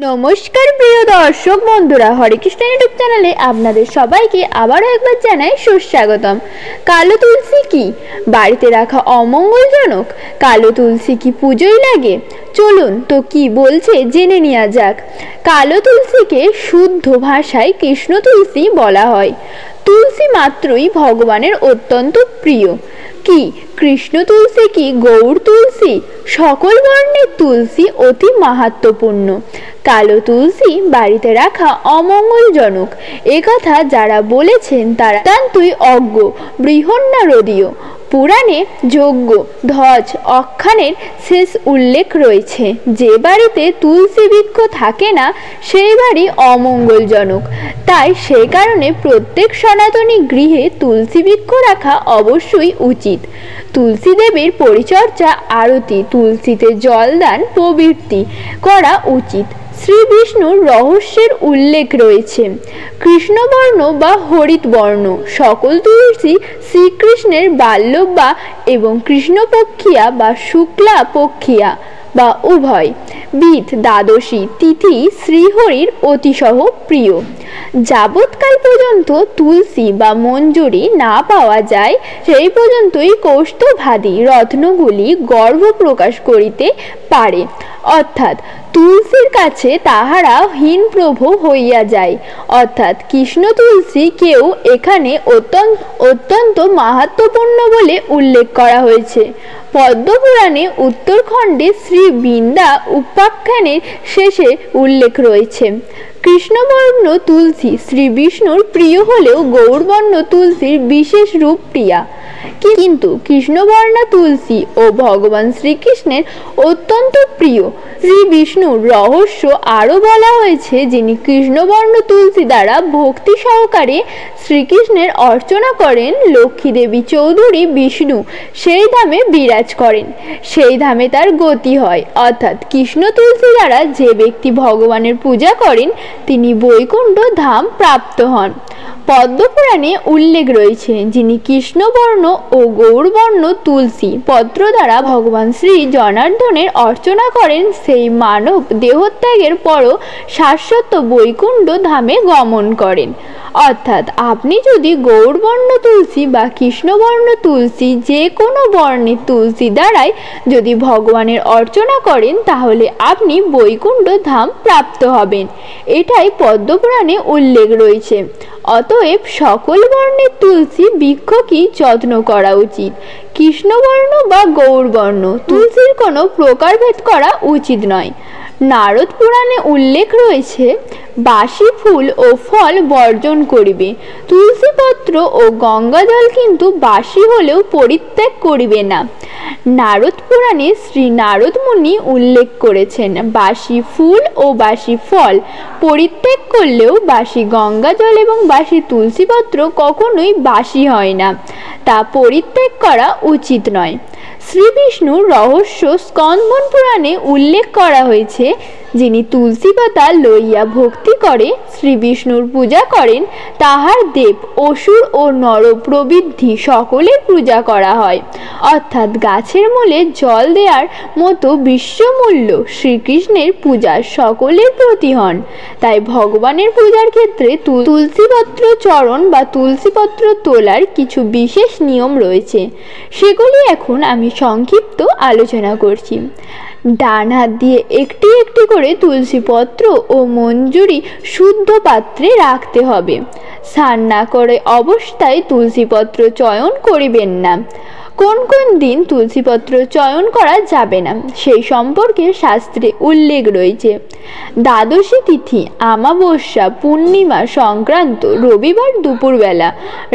নমস্কার প্রিয় দর্শক বন্ধুরা, হরে কৃষ্ণ ইউটিউব চ্যানেলে আপনাদের সবাইকে আবারও একবার জানাই সুস্বাগতম। কালো তুলসী কি বাড়িতে রাখা অমঙ্গলজনক? কালো তুলসী কি পুজোয় লাগে? চলুন তো কি বলছে জেনে নেওয়া যাক। কালো তুলসীকে শুদ্ধ ভাষায় কৃষ্ণ তুলসী বলা হয়। তুলসী মাত্রই ভগবানের অত্যন্ত প্রিয়। কি কৃষ্ণ তুলসী কি গৌর তুলসী? সকল বর্ণের তুলসী অতি মাহাত্ম্যপূর্ণ। কালো তুলসী বাড়িতে রাখা অমঙ্গলজনক, একথা যারা বলেছেন তারা তান্তুই অজ্ঞ, বৃহন্নারদীয় পুরাণে যজ্ঞ ধ্বজ অখ্যানের শেষ উল্লেখ রয়েছে। যে বাড়িতে তুলসী বৃক্ষ থাকে না সেই বাড়ি অমঙ্গলজনক। তাই সেই কারণে প্রত্যেক সনাতনী গৃহে তুলসী বৃক্ষ রাখা অবশ্যই উচিত। তুলসী দেবীর পরিচর্যা, আরতি, তুলসীতে জলদান প্রভৃতি করা উচিত। শ্রী বিষ্ণুর রহস্যের উল্লেখ রয়েছে। কৃষ্ণবর্ণ বা হরিত বর্ণ সকল তুলসী শ্রীকৃষ্ণের বাল্যবা এবং কৃষ্ণপক্ষিয়া বা শুক্লা পক্ষিয়া বা উভয় বিধ দ্বাদশী তিথি শ্রীহরির অতিশহ প্রিয়। যাবৎকাল পর্যন্ত তুলসী বা মঞ্জুরি না পাওয়া যায় সেই পর্যন্তই কৌস্তভাদি রত্নগুলি গর্ভ প্রকাশ করিতে পারে, অর্থাৎ তুলসীর কাছে তাহারা হীনপ্রভ হইয়া যায়। অর্থাৎ কৃষ্ণ তুলসী কেউ এখানে অত্যন্ত মাহাত্ম্যপূর্ণ বলে উল্লেখ করা হয়েছে। পদ্মপুরাণে উত্তরখণ্ডে শ্রী বৃন্দা উপাখ্যানের শেষে উল্লেখ রয়েছে। কৃষ্ণবর্ণ তুলসী শ্রী বিষ্ণুর প্রিয় হলেও গৌরবর্ণ তুলসীর বিশেষ রূপ প্রিয়া, কিন্তু কৃষ্ণবর্ণা তুলসী ও ভগবান শ্রীকৃষ্ণের অত্যন্ত প্রিয়। শ্রী বিষ্ণুর রহস্য আরও বলা হয়েছে, যিনি কৃষ্ণবর্ণ তুলসী দ্বারা ভক্তি সহকারে শ্রীকৃষ্ণের অর্চনা করেন, লক্ষ্মী দেবী চৌধুরী বিষ্ণু সেই ধামে বিরাজ করেন, সেই ধামে তার গতি হয়। অর্থাৎ কৃষ্ণ তুলসী দ্বারা যে ব্যক্তি ভগবানের পূজা করেন তিনি বৈকুণ্ঠ ধাম প্রাপ্ত হন। পদ্মপুরাণে উল্লেখ রয়েছে, যিনি কৃষ্ণবর্ণ ও গৌরবর্ণ তুলসী পত্র দ্বারা ভগবান শ্রী জনার্দনের অর্চনা করেন সেই মানব দেহত্যাগের পরও শাশ্বত বৈকুণ্ঠ ধামে গমন করেন। অর্থাৎ আপনি যদি গৌরবর্ণ তুলসী বা কৃষ্ণবর্ণ তুলসী যে কোনো বর্ণের তুলসী দ্বারাই যদি ভগবানের অর্চনা করেন তাহলে আপনি বৈকুণ্ঠ ধাম প্রাপ্ত হবেন, এটাই পদ্মপুরাণে উল্লেখ রয়েছে। অতএব সকল বর্ণের তুলসী বৃক্ষকেই যত্ন করা উচিত। কৃষ্ণবর্ণ বা গৌরবর্ণ তুলসীর কোনো প্রকারভেদ করা উচিত নয়। নারদ পুরাণে উল্লেখ রয়েছে, বাসি ফুল ও ফল বর্জন করিবে, তুলসী পত্র ও গঙ্গা জল কিন্তু বাসি হলেও পরিত্যাগ করিবে না। নারদ পুরাণে শ্রী নারদ মুনি উল্লেখ করেছেন, বাসি ফুল ও বাসি ফল পরিত্যাগ করলেও বাসি গঙ্গা জল এবং বাসি তুলসী পত্র কখনোই বাসি হয় না, তা পরিত্যাগ করা উচিত নয়। শ্রী বিষ্ণুর রহস্য স্কন্দন পুরাণে উল্লেখ করা হয়েছে, যিনি তুলসী পাতা লইয়া ভক্তি করে শ্রী বিষ্ণুর পূজা করেন তাহার দেব অসুর ও নর প্রবৃদ্ধি সকলের পূজা করা হয়। অর্থাৎ গাছের মূলে জল দেওয়ার মতো বিশ্বমূল্য শ্রীকৃষ্ণের পূজা সকলের প্রতি হন। তাই ভগবানের পূজার ক্ষেত্রে তুলসীপত্র চরণ বা তুলসীপত্র তোলার কিছু বিশেষ নিয়ম রয়েছে, সেগুলি এখন আমি সংক্ষিপ্ত আলোচনা করছি। ডান হাত দিয়ে একটি একটি করে তুলসী পত্র ও মঞ্জুরি শুদ্ধ পাত্রে রাখতে হবে। স্নান না করে অবস্থায় তুলসী পত্র চয়ন করিবেন না। কোন কোন দিন তুলসীপত্র চয়ন করা যাবে না সেই সম্পর্কে শাস্ত্রে উল্লেখ রয়েছে। দ্বাদশী তিথি, আমাবস্যা, পূর্ণিমা, সংক্রান্ত, রবিবার দুপুরবেলা,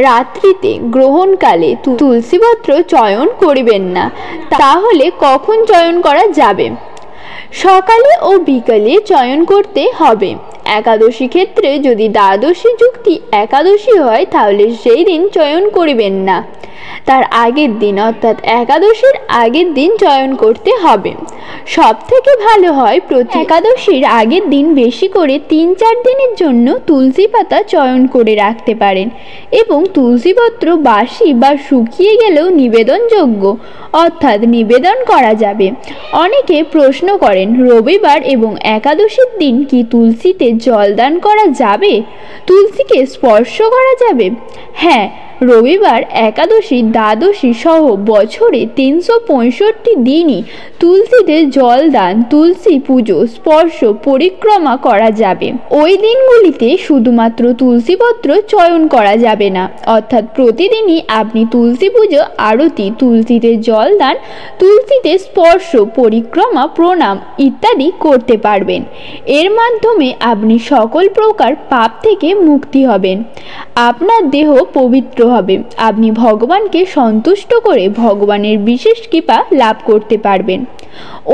রাত্রিতে, গ্রহণকালে তুলসীপত্র চয়ন করিবেন না। তাহলে কখন চয়ন করা যাবে? সকালে ও বিকালে চয়ন করতে হবে। একাদশী ক্ষেত্রে যদি দ্বাদশী যুক্তি একাদশী হয় তাহলে সেই দিন চয়ন করিবেন না, তার আগের দিন অর্থাৎ একাদশীর আগের দিন চয়ন করতে হবে। সব থেকে ভালো হয় প্রতি একাদশীর আগের দিন বেশি করে 3-4 দিনের জন্য তুলসী পাতা চয়ন করে রাখতে পারেন এবং তুলসীপত্র বাসি বা শুকিয়ে গেলেও নিবেদনযোগ্য অর্থাৎ নিবেদন করা যাবে। অনেকে প্রশ্ন করেন রবিবার এবং একাদশীর দিন কি তুলসীতে জলদান করা যাবে, তুলসীকে স্পর্শ করা যাবে? হ্যাঁ, রবিবার, একাদশী, দ্বাদশী সহ বছরে 365 দিনই তুলসীতে জলদান, তুলসী পুজো, স্পর্শ, পরিক্রমা করা যাবে। ওই দিনগুলিতে শুধুমাত্র তুলসীপত্র চয়ন করা যাবে না, অর্থাৎ প্রতিদিনই আপনি তুলসী পুজো, আরতি, তুলসীতে জলদান, তুলসীতে স্পর্শ, পরিক্রমা, প্রণাম ইত্যাদি করতে পারবেন। এর মাধ্যমে আপনি সকল প্রকার পাপ থেকে মুক্তি হবেন, আপনার দেহ পবিত্র হবে, আপনি ভগবানকে সন্তুষ্ট করে ভগবানের বিশেষ কৃপা লাভ করতে পারবেন,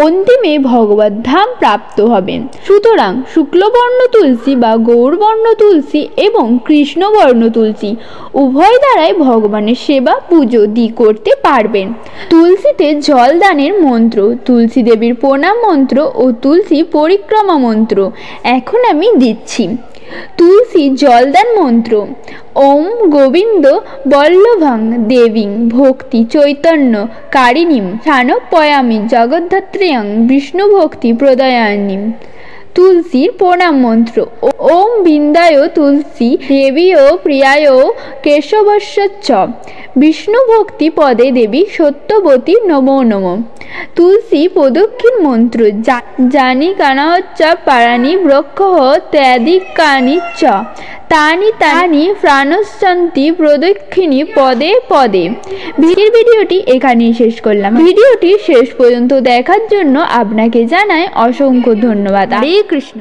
অন্তিমে ভগবত ধাম প্রাপ্ত হবেন। সুতরাং শুক্লবর্ণ তুলসী বা গৌরবর্ণ তুলসী এবং কৃষ্ণবর্ণ তুলসী উভয় দ্বারাই ভগবানের সেবা পুজো করতে পারবেন। তুলসীতে জলদানের মন্ত্র, তুলসী দেবীর প্রণাম মন্ত্র ও তুলসী পরিক্রমা মন্ত্র এখন আমি দিচ্ছি। তুলসী জলদান মন্ত্র: ওম গোবিন্দ বল্লভং দেবীং ভক্তি চৈতন্য কারিণীম স্থানপয়ামি জগদ্ধাত্রীয়ং বিষ্ণু ভক্তি প্রদয়ানিম। তুলসীর প্রণাম মন্ত্র: ওম বৃন্দায় তুলসী দেবীয় প্রিয়ায় কেশবস্য চ বিষ্ণু ভক্তি পদে দেবী সত্যবতী নমো নমঃ। তুলসী প্রদক্ষিণ মন্ত্র: জানি কানাহচ্চ পারানি বৃক্ষঃ ত্যাদিকানি চ তানি তানি প্রাণশ্চন্তি প্রদক্ষিণী পদে পদে। ভিডিওটি এখানেই শেষ করলাম। ভিডিওটি শেষ পর্যন্ত দেখার জন্য আপনাকে জানাই অসংখ্য ধন্যবাদ। হরে কৃষ্ণ।